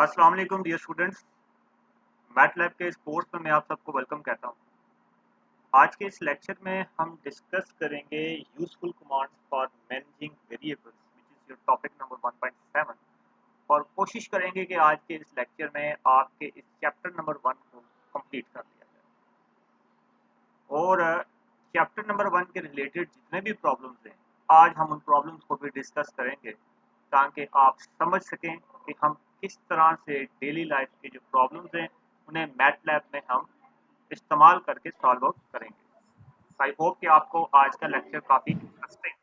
अस्सलाम वालेकुम dear students. MATLAB के इस कोर्स में मैं आप सबको वेलकम कहता हूँ। आज के इस लेक्चर में हम डिस्कस करेंगे useful commands for managing variables which is your topic number 1.7 और कोशिश करेंगे कि आज के इस लेक्चर में आपके इस चैप्टर नंबर 1 को कंप्लीट कर लिया जाए और चैप्टर नंबर 1 के रिलेटेड जितने भी प्रॉब्लम्स हैं आज हम उन प्रॉब्लम्स को भी डिस्कस करेंगे ताकि आप समझ सकें कि हम किस तरह से डेली लाइफ के जो प्रॉब्लम्स हैं उन्हें मैटलैब में हम इस्तेमाल करके सॉल्व आउट करेंगे। आई होप कि आपको आज का लेक्चर काफ़ी इंटरेस्टिंग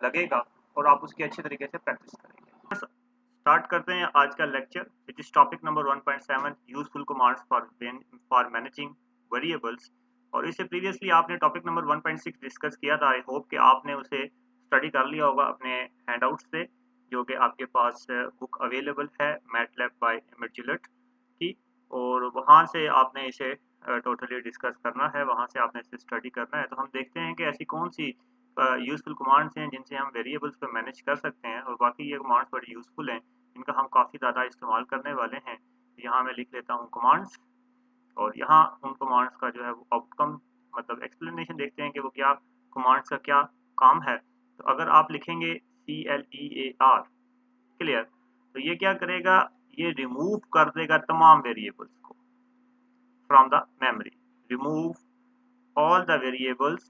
लगेगा और आप उसकी अच्छी तरीके से प्रैक्टिस करेंगे। स्टार्ट करते हैं आज का lecture which is topic number 1.7 useful commands for managing variables. और इससे प्रीवियसली आपने टॉपिक नंबर 1.6 डिस्कस किया था। आई होप कि आपने उसे स्टडी कर लिया होगा अपने हैंडआउट से, जो कि आपके पास बुक अवेलेबल है मैटलैब बाय इमर्जिलेट की, और वहाँ से आपने इसे टोटली डिस्कस करना है, वहाँ से आपने इसे स्टडी करना है। तो हम देखते हैं कि ऐसी कौन सी यूजफुल कमांड्स हैं जिनसे हम वेरिएबल्स को मैनेज कर सकते हैं, और बाकी ये कमांड्स बड़ी यूजफुल हैं, इनका हम काफ़ी ज़्यादा इस्तेमाल करने वाले हैं। यहाँ मैं लिख लेता हूँ कमांड्स, और यहाँ उन कमांड्स का जो है वो आउटकम मतलब एक्सप्लेनेशन देखते हैं कि वो क्या कमांड्स का क्या काम है। तो अगर आप लिखेंगे CLEAR क्लियर, तो ये क्या करेगा, ये रिमूव कर देगा तमाम वेरिएबल्स को from the memory. Remove all the variables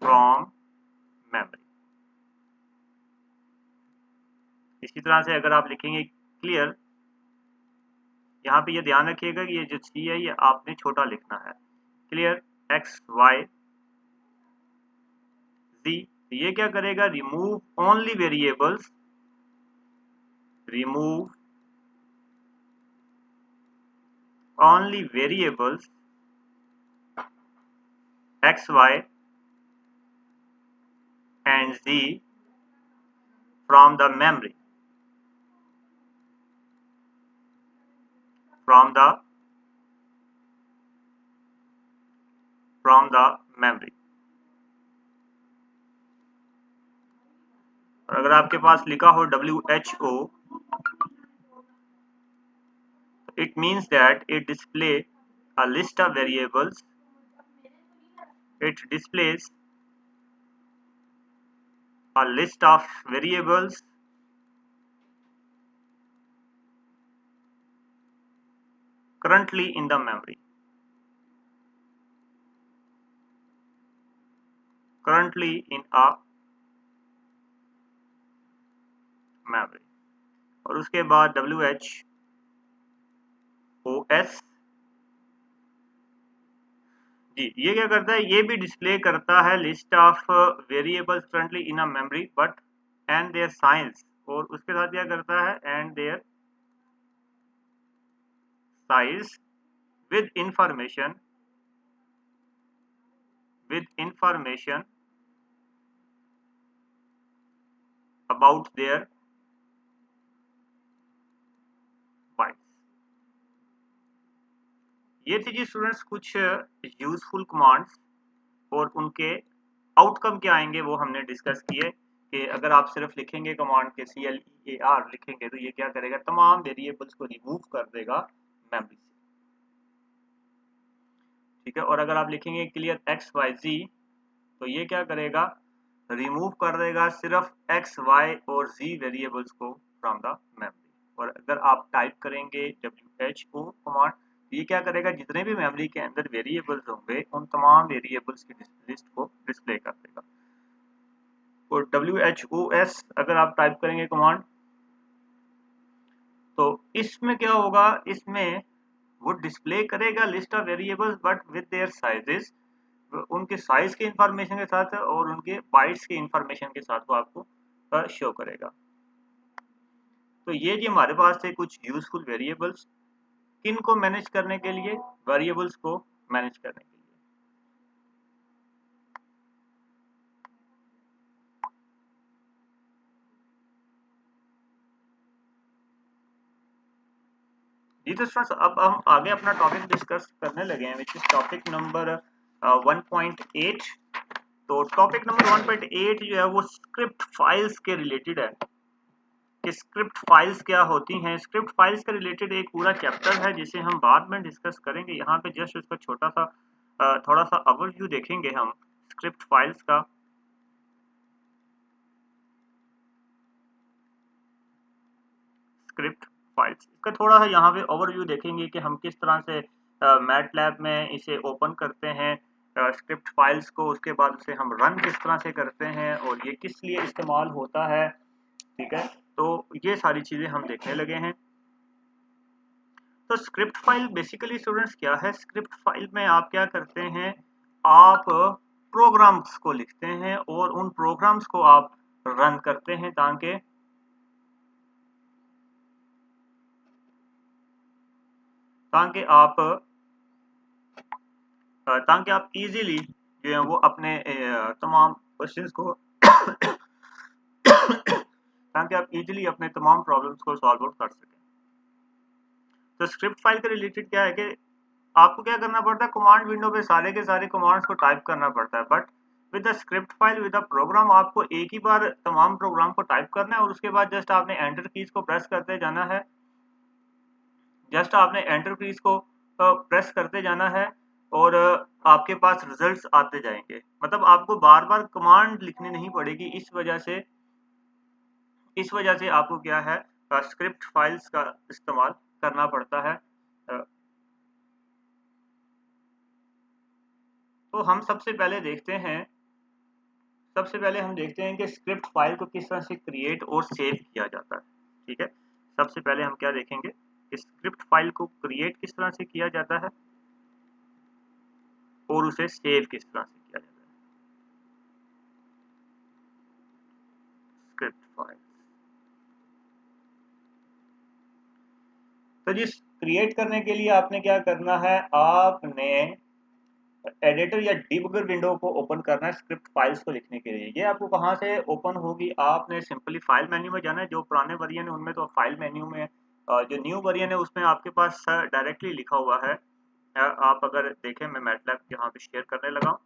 from memory. इसी तरह से अगर आप लिखेंगे क्लियर, यहाँ पे ये ध्यान रखिएगा कि ये जो सी है ये आपने छोटा लिखना है। क्लियर एक्स वाई जी, ये क्या करेगा, remove only variables, remove only variables x y and z from the memory, from the memory. और अगर आपके पास लिखा हो WHO, it means that it display a list of variables, it displays a list of variables currently in the memory, currently in a memory। और उसके बाद WHOS जी, ये क्या करता है, ये भी डिस्प्ले करता है list of variables currently in a memory but and their size, और उसके साथ क्या करता है and their size with information about their bytes। ये थी जी स्टूडेंट्स कुछ यूजफुल कमांड्स, और उनके आउटकम क्या आएंगे वो हमने डिस्कस किए कि अगर आप सिर्फ लिखेंगे कमांड के CLEAR लिखेंगे तो ये क्या करेगा, तमाम वेरिएबल्स को रिमूव कर देगा मेमोरी से, ठीक है। और अगर आप लिखेंगे क्लियर XYZ तो ये क्या करेगा, रिमूव कर देगा सिर्फ XY और Z वेरिएबल्स को फ्रॉम द मेमोरी। और अगर आप टाइप करेंगे WHO कमांड, ये क्या करेगा, जितने भी मेमोरी के अंदर वेरिएबल्स होंगे उन तमाम वेरिएबल्स की लिस्ट को डिस्प्ले कर देगा। और WHOS अगर आप टाइप करेंगे कमांड, तो इसमें क्या होगा, इसमें वो डिस्प्ले करेगा list of variables but with their sizes, उनके साइज के इंफॉर्मेशन के साथ और उनके बाइट्स के इंफॉर्मेशन के साथ वो आपको शो करेगा। तो ये जी हमारे पास थे कुछ यूजफुल वेरिएबल्स, किन को मैनेज करने के लिए, वेरिएबल्स को मैनेज करने के लिए। जी तो स्टूडेंट्स अब हम आगे अपना टॉपिक डिस्कस करने लगे हैं विच इज टॉपिक नंबर 1.8 तो टॉपिक नंबर 1.8 जो है वो स्क्रिप्ट फाइल्स के रिलेटेड है कि स्क्रिप्ट फाइल्स क्या होती हैं। स्क्रिप्ट फाइल्स के रिलेटेड एक पूरा चैप्टर है जिसे हम बाद में डिस्कस करेंगे। यहाँ पे जस्ट उसका छोटा सा थोड़ा सा ओवरव्यू देखेंगे हम स्क्रिप्ट फाइल्स का। स्क्रिप्ट फाइल्स इसका थोड़ा सा यहाँ पे ओवरव्यू देखेंगे कि हम किस तरह से मैटलैब में इसे ओपन करते हैं स्क्रिप्ट फाइल्स को, उसके बाद उसे हम रन किस तरह से करते हैं और ये किस लिए इस्तेमाल होता है। ठीक है, तो ये सारी चीजें हम देखने लगे हैं। तो स्क्रिप्ट फाइल बेसिकली स्टूडेंट्स क्या है? स्क्रिप्ट फाइल में आप क्या करते हैं, आप प्रोग्राम्स को लिखते हैं और उन प्रोग्राम्स को आप रन करते हैं ताकि आप इजीली जो है वो अपने तमाम क्वेश्चंस को ताकि आप इजीली अपने तमाम प्रॉब्लम्स को सॉल्व आउट कर सकें। तो स्क्रिप्ट फाइल के रिलेटेड क्या है कि आपको क्या करना पड़ता है, कमांड विंडो पे सारे के सारे कमांड्स को टाइप करना पड़ता है, but with the script file with the program आपको एक ही बार तमाम प्रोग्राम को टाइप करना है और उसके बाद जस्ट आपने एंटर कीज को प्रेस करते जाना है। जस्ट आपने एंटर कीज को प्रेस करते जाना है और आपके पास रिजल्ट्स आते जाएंगे। मतलब आपको बार बार कमांड लिखनी नहीं पड़ेगी। इस वजह से आपको क्या है, स्क्रिप्ट फाइल्स का इस्तेमाल करना पड़ता है। तो हम सबसे पहले हम देखते हैं कि स्क्रिप्ट फाइल को किस तरह से क्रिएट और सेव किया जाता है। ठीक है, सबसे पहले हम क्या देखेंगे कि स्क्रिप्ट फाइल को क्रिएट किस तरह से किया जाता है और उसे सेव किस तरह से किया जाता है। स्क्रिप्ट फाइल तो जिस क्रिएट करने के लिए आपने क्या करना है, आपने एडिटर या डिबगर विंडो को ओपन करना है स्क्रिप्ट फाइल्स को लिखने के लिए। ये आपको कहाँ से ओपन होगी, आपने सिंपली फाइल मेन्यू में जाना है। जो पुराने वर्जन है उनमें तो फाइल मेन्यू में, जो न्यू वर्जन है उसमें आपके पास डायरेक्टली लिखा हुआ है। आप अगर देखें, मैं मैटलैब यहाँ पे शेयर करने लगा हूँ।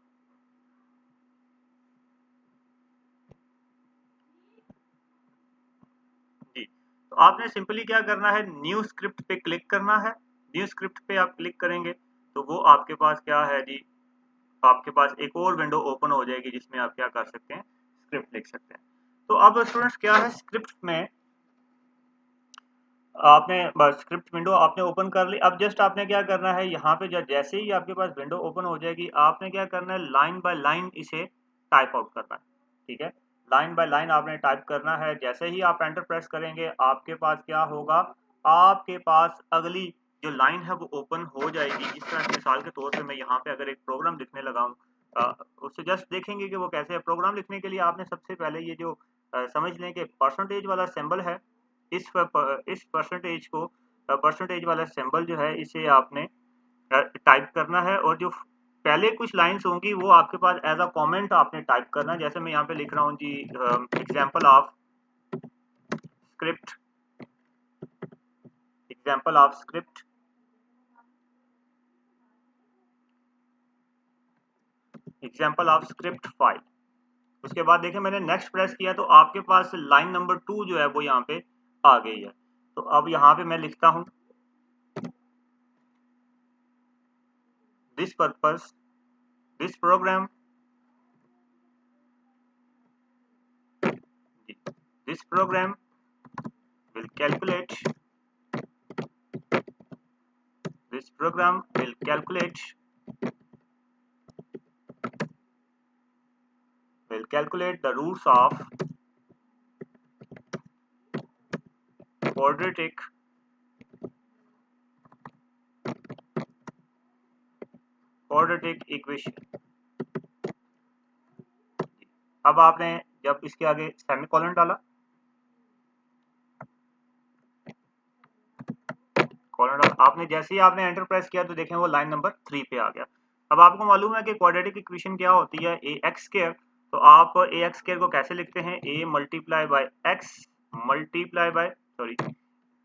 जी, तो आपने सिंपली क्या करना है, न्यू स्क्रिप्ट पे क्लिक करना है। न्यू स्क्रिप्ट पे आप क्लिक करेंगे तो वो आपके पास क्या है जी, आपके पास एक और विंडो ओपन हो जाएगी जिसमें आप क्या कर सकते हैं, स्क्रिप्ट लिख सकते हैं। तो अब स्टूडेंट्स क्या है, स्क्रिप्ट में आपने बस स्क्रिप्ट विंडो आपने ओपन कर ली। अब जस्ट आपने क्या करना है, यहाँ पे जैसे ही आपके पास विंडो ओपन हो जाएगी आपने क्या करना है, लाइन बाय लाइन इसे टाइप आउट करना है। ठीक है, लाइन बाय लाइन आपने टाइप करना है। जैसे ही आप एंटर प्रेस करेंगे आपके पास क्या होगा, आपके पास अगली जो लाइन है वो ओपन हो जाएगी। इस तरह मिसाल के तौर पर मैं यहाँ पे अगर एक प्रोग्राम लिखने लगा हूँ, उससे जस्ट देखेंगे कि वो कैसे है। प्रोग्राम लिखने के लिए आपने सबसे पहले ये जो समझ लें कि परसेंटेज वाला सिंबल है, इस परसेंटेज वाला सिंबल जो है इसे आपने टाइप करना है और जो पहले कुछ लाइंस होंगी वो आपके पास एज अ कमेंट आपने टाइप करना है। जैसे मैं यहाँ पे लिख रहा हूँ जी, script example of script example of script file. उसके बाद देखिए मैंने नेक्स्ट प्रेस किया तो आपके पास लाइन नंबर 2 जो है वो यहाँ पे आ गई है। तो अब यहाँ पे मैं लिखता हूँ, this purpose this program this program will calculate this program will calculate the roots of quadratic equation. अब आपने जब इसके आगे सेमीकोलन डाला, आपने जैसे ही आपने एंटर प्रेस किया तो देखें वो लाइन नंबर 3 पे आ गया। अब आपको मालूम है कि क्वाड्रेटिक इक्वेशन क्या होती है, ए एक्स स्क्वायर। तो आप ए एक्स स्क्वायर को कैसे लिखते हैं, a multiply by x multiply by sorry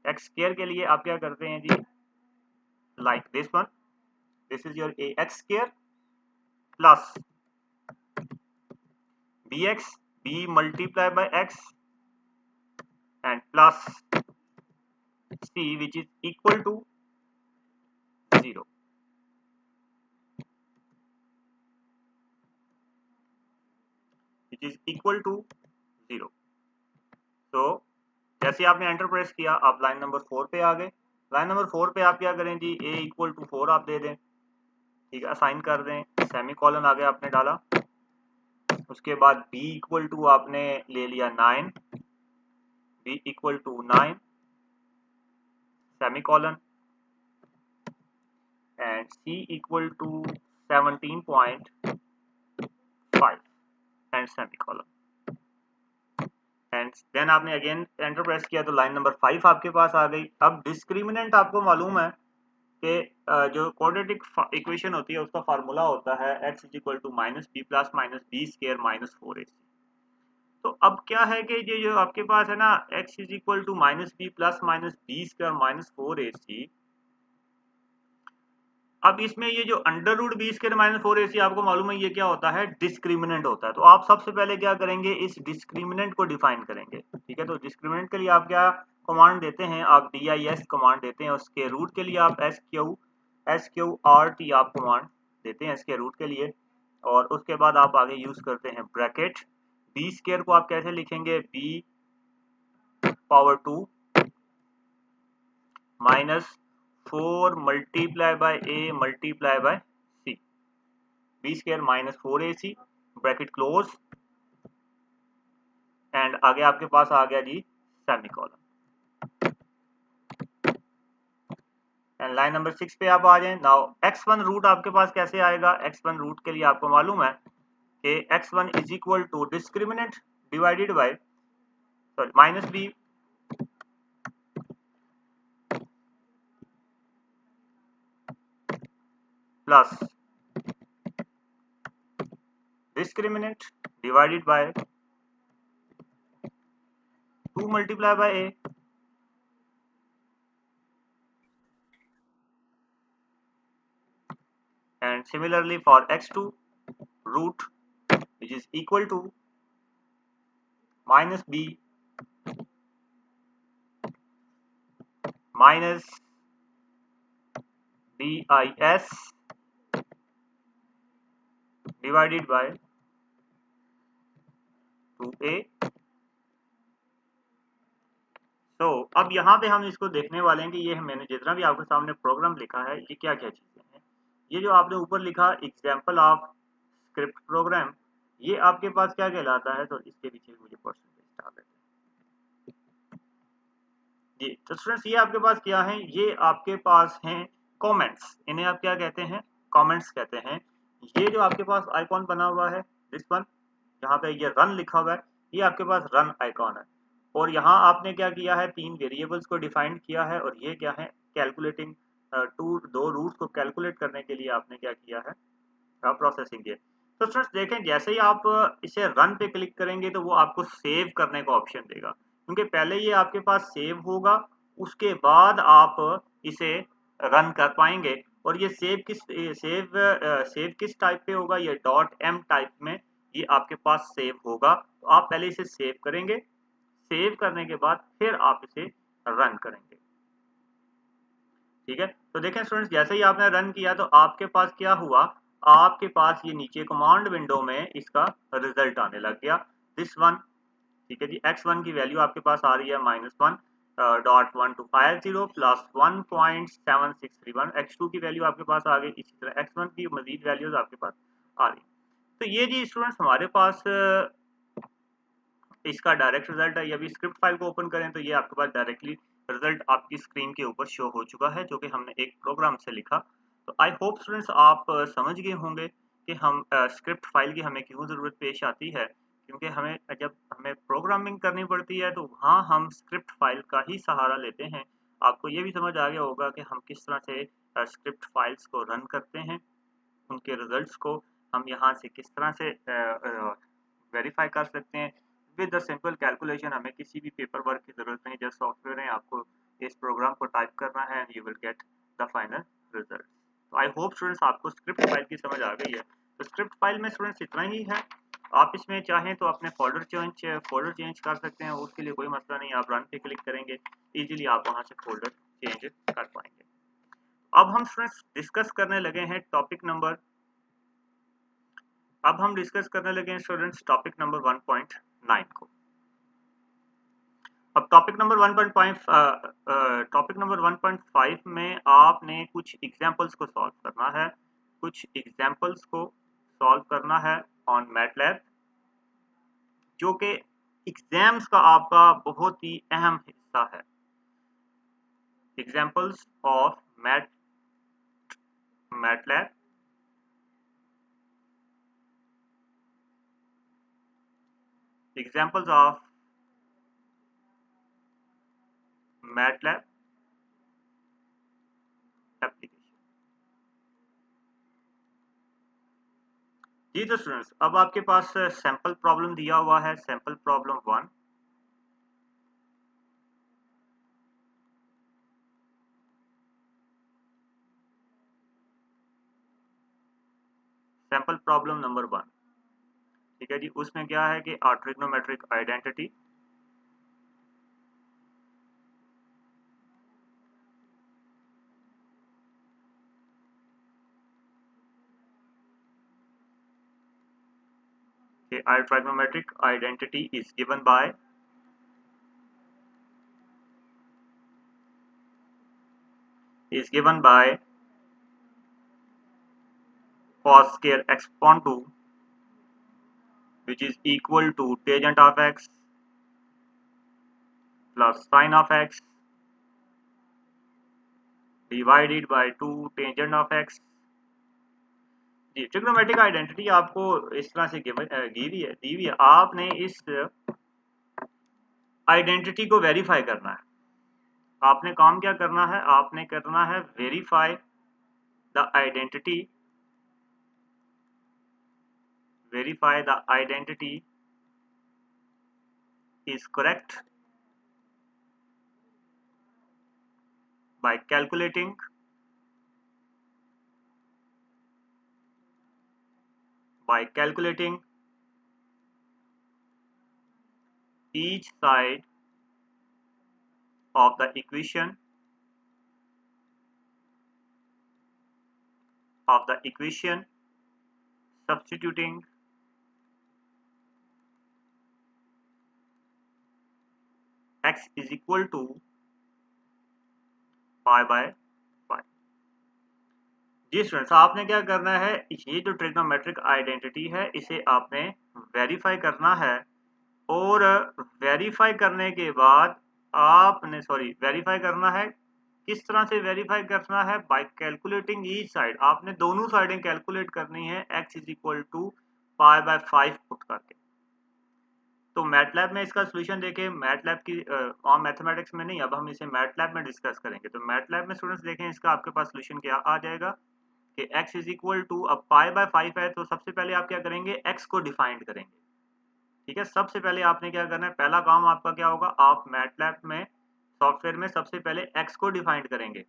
x square के लिए आप क्या करते हैं जी, like this one, this is your a x square plus bx b multiplied by x and plus c which is equal to 0. Which is equal to 0. तो जैसे आपने एंटर प्रेस किया आप लाइन नंबर 4 पे आ गए। लाइन नंबर 4 पे आप क्या करें जी, a इक्वल टू 4 आप दे दें, ठीक है, असाइन कर दें, सेमी कॉलन आगे आपने डाला। उसके बाद b इक्वल टू आपने ले लिया 9, b equal to 9 semicolon and c equal to 17.5 and semicolon and then आपने अगेन एंटर प्रेस किया तो लाइन नंबर 5 आपके पास आ गई। अब डिस्क्रिमिनेंट आपको मालूम है कि जो क्वाड्रेटिक इक्वेशन होती है उसका फार्मूला होता है x is equal to minus b plus minus b square minus 4ac। तो अब क्या है कि ये जो आपके पास है ना x is equal to minus b plus minus b square minus 4ac, अब इसमें ये जो under root b square minus 4ac आपको मालूम है ये क्या होता है, डिस्क्रिमिनेंट होता है। तो आप सबसे पहले क्या करेंगे, इस डिस्क्रिमिनेंट को डिफाइन करेंगे, ठीक है। तो डिस्क्रिमिनेंट के लिए आप क्या कमांड देते हैं, आप dis कमांड देते हैं। उसके रूट के लिए आप sqrt आप कमांड देते हैं इसके रूट के लिए, और उसके बाद आप आगे यूज करते हैं ब्रैकेट। बी स्क्वायर को आप कैसे लिखेंगे, b power 2 minus 4 multiply by a multiply by c, b square minus 4ac bracket close and आगे आपके पास आ गया जी सेमीकोलन। एंड लाइन नंबर 6 पे आप आ जाएं। नाउ x1 रूट आपके पास कैसे आएगा, x1 रूट के लिए आपको मालूम है कि x1 is equal to discriminant divided by sorry minus b plus discriminant divided by 2 multiplied by a and similarly for x2 root which is equal to minus b minus bis divided by 2a। तो अब यहाँ पे हम इसको देखने वाले हैं कि ये मैंने जितना भी आपके सामने प्रोग्राम लिखा है ये क्या क्या चीजें हैं। ये जो आपने ऊपर लिखा एग्जाम्पल ऑफ स्क्रिप्ट प्रोग्राम, ये आपके पास क्या कहलाता है, तो इसके पीछे मुझे परसेंटेज डाल देते हैं जी। तो स्टूडेंट्स ये आपके पास क्या है, ये आपके पास हैं कमेंट्स, इन्हें आप क्या कहते हैं, कमेंट्स कहते हैं। ये जो आपके पास आइकॉन बना हुआ है दिस वन, यहाँ पे ये रन लिखा हुआ है, ये आपके पास रन आइकॉन है। और यहाँ आपने क्या किया है, 3 वेरिएबल्स को डिफाइन किया है, और ये क्या है, कैलकुलेटिंग दो रूट्स को कैलकुलेट करने के लिए आपने क्या किया है, प्रोसेसिंग किया। तो स्टूडेंट्स देखें जैसे ही आप इसे रन पे क्लिक करेंगे तो वो आपको सेव करने का ऑप्शन देगा, क्योंकि पहले ये आपके पास सेव होगा, उसके बाद आप इसे रन कर पाएंगे। और ये सेव किस टाइप पे होगा, ये .m टाइप में ये आपके पास सेव होगा। तो आप पहले इसे सेव करेंगे, सेव करने के बाद फिर आप इसे रन करेंगे, ठीक है। तो देखें स्टूडेंट्स जैसे ही आपने रन किया तो आपके पास क्या हुआ, आपके पास ये नीचे कमांड विंडो में इसका रिजल्ट आने लग गया दिस वन, ठीक है जी। x1 की वैल्यू आपके पास आ रही है -1.1250 प्लस 1.7631, x2 की वैल्यू आपके पास आ गई, इसी तरह x1 की मजीद वैल्यूज आपके पास आ रही। तो ये जी स्टूडेंट्स हमारे पास इसका डायरेक्ट रिजल्ट है। अभी स्क्रिप्ट फाइल को ओपन करें तो ये आपके पास डायरेक्टली रिजल्ट आपकी स्क्रीन के ऊपर शो हो चुका है, जो कि हमने एक प्रोग्राम से लिखा। तो आई होप स्टूडेंट्स आप समझ गए होंगे कि हम स्क्रिप्ट फाइल की हमें क्यों ज़रूरत पेश आती है, क्योंकि हमें जब हमें प्रोग्रामिंग करनी पड़ती है तो वहाँ हम स्क्रिप्ट फाइल का ही सहारा लेते हैं। आपको ये भी समझ आ गया होगा कि हम किस तरह से स्क्रिप्ट फाइल्स को रन करते हैं, उनके रिजल्ट्स को हम यहाँ से किस तरह से वेरीफाई कर सकते हैं विद द सिंपल कैलकुलेशन। हमें किसी भी पेपर वर्क की जरूरत नहीं, जस्ट सॉफ्टवेयर है, आपको इस प्रोग्राम को टाइप करना है and you will get the final result. तो आई होप स्टूडेंट्स आपको स्क्रिप्ट फाइल की समझ आ गई है। तो स्क्रिप्ट फाइल में स्टूडेंट्स इतना ही है। आप इसमें चाहें तो अपने फोल्डर चेंज कर सकते हैं, उसके लिए कोई मसला नहीं। आप रन पे क्लिक करेंगे, इजीली आप वहां से फोल्डर चेंज कर पाएंगे। अब हम स्टूडेंट्स डिस्कस करने लगे हैं टॉपिक नंबर अब हम डिस्कस करने लगे हैं स्टूडेंट्स टॉपिक नंबर 1.9 को। अब टॉपिक नंबर 1.5 में आपने कुछ एग्जांपल्स को सॉल्व करना है, ऑन मैटलैब, जो कि एग्जाम्स का आपका बहुत ही अहम हिस्सा है। Examples of MATLAB, examples of MATLAB application. जी तो स्टूडेंट्स, अब आपके पास सैंपल प्रॉब्लम दिया हुआ है, sample problem 1। Sample problem number 1, ठीक है जी। उसमें क्या है कि trigonometric identity, trigonometric identity is given by cos square x upon 2, which is equal to tangent of x plus sin of x divided by 2 tangent of x। जी, trigonometric identity आपको इस तरह से दी हुई है। आपने इस आइडेंटिटी को वेरीफाई करना है। आपने काम क्या करना है? आपने करना है verify the identity, is correct by calculating each side of the equation substituting x is equal to pi by 5। जी स्टूडेंट्स, आपने क्या करना है, ये जो ट्रिग्नोमेट्रिक आइडेंटिटी है इसे आपने वेरीफाई करना है। और वेरीफाई करने के बाद वेरीफाई करना है। किस तरह से वेरीफाई करना है? By calculating each side. आपने दोनों साइडें कैलकुलेट करनी है x is equal to pi by 5 put करके। तो मैटलैब में इसका सोल्यूशन देखें, मैटलैब की और मैथमेटिक्स में नहीं, अब हम इसे मैटलैब में डिस्कस करेंगे। तो मैटलैब में स्टूडेंट्स देखें, इसका आपके पास सोल्यूशन क्या आ जाएगा कि x इज इक्वल टू, अब पाई बाय 5 है तो सबसे पहले आप क्या करेंगे, x को डिफाइन करेंगे। ठीक है, सबसे पहले आपने क्या करना है, पहला काम आपका क्या होगा, आप मैटलैब में सॉफ्टवेयर में सबसे पहले x को डिफाइन करेंगे।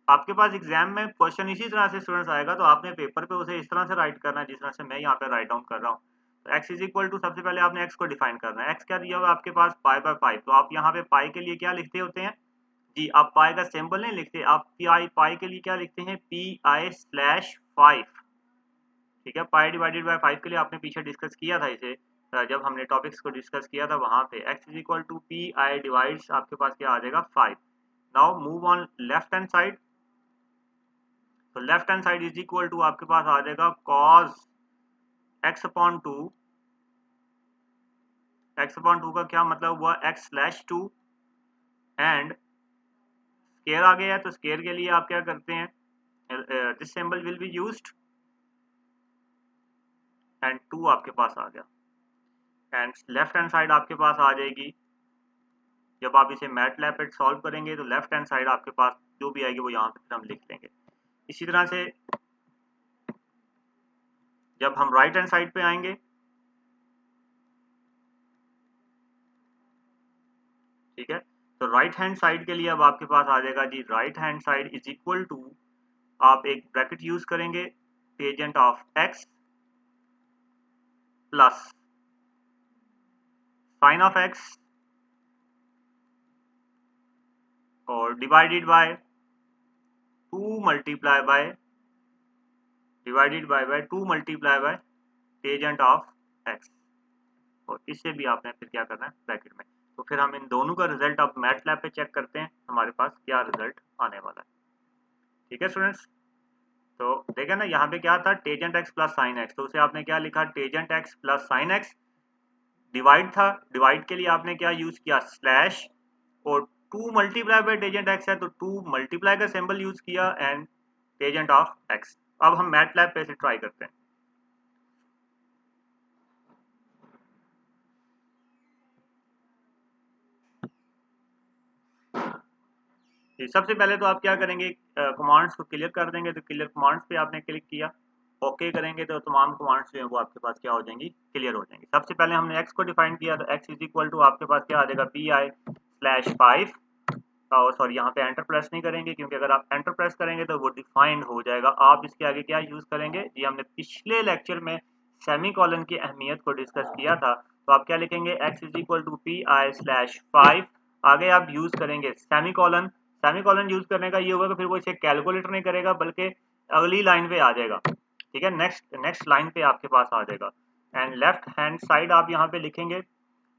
आपके पास एग्जाम में क्वेश्चन इसी तरह से स्टूडेंट्स आएगा, तो आपने पेपर पे उसे इस तरह से राइट करना है जिस तरह से मैं यहाँ पे राइट डाउन कर रहा हूँ। तो x इज इक्वल टू, सबसे पहले आपने x को डिफाइन करना है। x क्या दिया हुआ है आपके पास, पाई बाय 5। तो आप यहाँ पे पाई के लिए क्या लिखते होते हैं जी, आप पाई का सिंबल नहीं लिखते, आप पाई के लिए क्या लिखते हैं, pi/5। ठीक है, पाई डिवाइडेड बाय 5 के लिए आपने पीछे डिस्कस किया था इसे, जब हमने टॉपिक्स को डिस्कस किया था वहां पे x is equal to pi divides आपके पास क्या आ जाएगा, 5। Now move on left hand side. तो left hand side is equal to आपके पास आ जाएगा cos x upon 2। x upon 2 का क्या मतलब हुआ, x/2 एंड स्केयर आ गया है, तो स्केयर के लिए आप क्या करते हैं, this symbol will be used and 2 आपके पास आ गया। एंड लेफ्ट हैंड साइड आपके पास आ जाएगी, जब आप इसे मैटलैब पे सॉल्व करेंगे तो लेफ्ट हैंड साइड आपके पास जो भी आएगी वो यहाँ पे हम लिख लेंगे। इसी तरह से जब हम राइट हैंड साइड पे आएंगे, ठीक है, तो राइट हैंड साइड के लिए अब आपके पास आ जाएगा जी, right hand side is equal to, आप एक ब्रैकेट यूज करेंगे, tangent of x plus sine of x और divided by 2 multiply by tangent of x, और इससे भी आपने फिर क्या करना है ब्रैकेट में। तो फिर हम इन दोनों का रिजल्ट अब मैटलैब पे चेक करते हैं हमारे पास क्या रिजल्ट आने वाला है। ठीक है स्टूडेंट्स, तो देखें ना यहाँ पे क्या था, tangent x plus sine x, तो उसे आपने क्या लिखा, tangent x plus sine x. Divide था, डिवाइड के लिए आपने क्या यूज किया, स्लैश, और 2 मल्टीप्लाई बाय टेजेंट एक्स है तो 2 मल्टीप्लाई का सिंबल यूज किया एंड टेजेंट ऑफ एक्स। अब हम मैटलैब पे से ट्राई करते हैं। सबसे पहले तो आप क्या करेंगे, कमांड्स को क्लियर कर देंगे, तो क्लियर कमांड्स पे आपने क्लिक किया, ओके करेंगे तो तमाम कमांड्स जो है वो आपके पास क्या हो जाएंगी, क्लियर हो जाएंगी। सबसे पहले हमने एक्स को डिफाइन किया, तो एक्स इज इक्वल टू आपके पास क्या आ जाएगा, पी आई स्लैश 5, और सॉरी यहाँ पे एंटर प्रेस नहीं करेंगे, क्योंकि अगर आप एंटर प्रेस करेंगे तो वो डिफाइंड हो जाएगा। आप इसके आगे क्या यूज करेंगे जी, हमने पिछले लेक्चर में सेमी कॉलन की अहमियत को डिस्कस किया था, तो आप क्या लिखेंगे, x is equal to p i slash 5, आगे आप यूज करेंगे semicolon. Semicolon use करने का ये होगा कि फिर वो इसे कैलकुलेट नहीं करेगा बल्कि अगली लाइन पे आ जाएगा। ठीक है, नेक्स्ट लाइन पे आपके पास आ जाएगा, एंड लेफ्ट हैंड साइड आप यहाँ पे लिखेंगे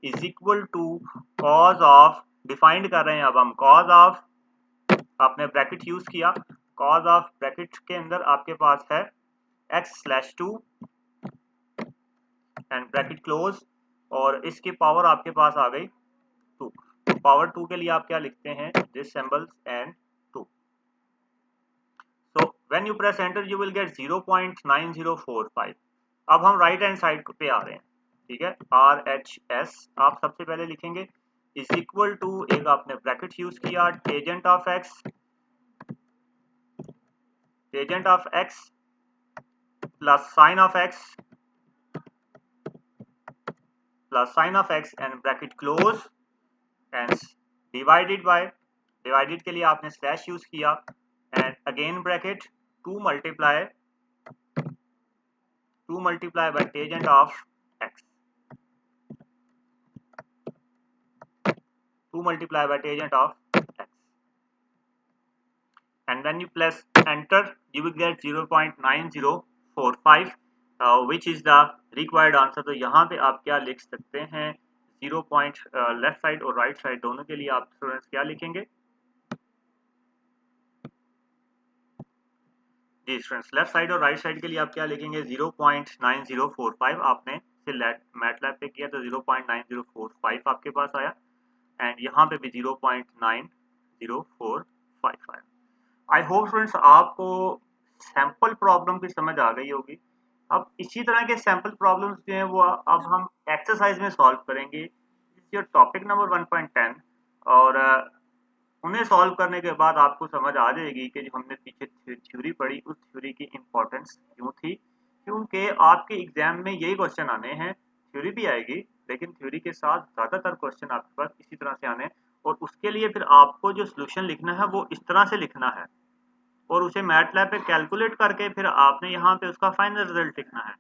is equal to cos of, defined कर रहे हैं अब हम, कॉज ऑफ, आपने ब्रैकेट यूज किया, कॉज ऑफ ब्रैकेट के अंदर आपके पास है x slash 2 and bracket close, और इसकी पावर आपके पास आ गई 2। पावर 2 के लिए आप क्या लिखते हैं, this symbols and 2। So when you press enter you will get 0.9045। अब हम राइट हैंड साइड पे आ रहे हैं। ठीक है, RHS आप सबसे पहले लिखेंगे इज इक्वल टू, एक आपने ब्रैकेट यूज किया, tangent of x plus sine of x and bracket close and divided by, divided के लिए आपने स्लैश यूज किया and again bracket 2 multiply by tangent of x, 2 multiply by tangent of x, and when you press enter you will get 0.9045 which is the required answer। तो यहाँ पे आप क्या लिख सकते हैं, 0 पॉइंट लेफ्ट साइड और राइट साइड दोनों के लिए आप स्टूडेंट्स क्या लिखेंगे जी, स्टूडेंट्स लेफ्ट साइड और राइट साइड के लिए आप क्या लिखेंगे, 0.9045 आपने मैटलैब पे किया तो 0.9045 आपके पास आया, एंड यहाँ पे भी 0.9045 आया। आई होप स्टूडेंट्स आपको सैंपल प्रॉब्लम की समझ आ गई होगी। अब इसी तरह के सैंपल प्रॉब्लम्स जो हैं वो अब हम एक्सरसाइज में सॉल्व करेंगे, योर टॉपिक नंबर 1.10, और उन्हें सॉल्व करने के बाद आपको समझ आ जाएगी कि जो हमने पीछे थ्योरी पढ़ी उस थ्योरी की इंपॉर्टेंस क्यों थी, क्योंकि आपके एग्जाम में यही क्वेश्चन आने हैं, थ्योरी भी आएगी लेकिन थ्योरी के साथ ज़्यादातर क्वेश्चन आपके पास इसी तरह से आने हैं, और उसके लिए फिर आपको जो सोल्यूशन लिखना है वो इस तरह से लिखना है और उसे मैटलैब पे कैलकुलेट करके फिर आपने यहाँ पे उसका फाइनल रिजल्ट लिखना है।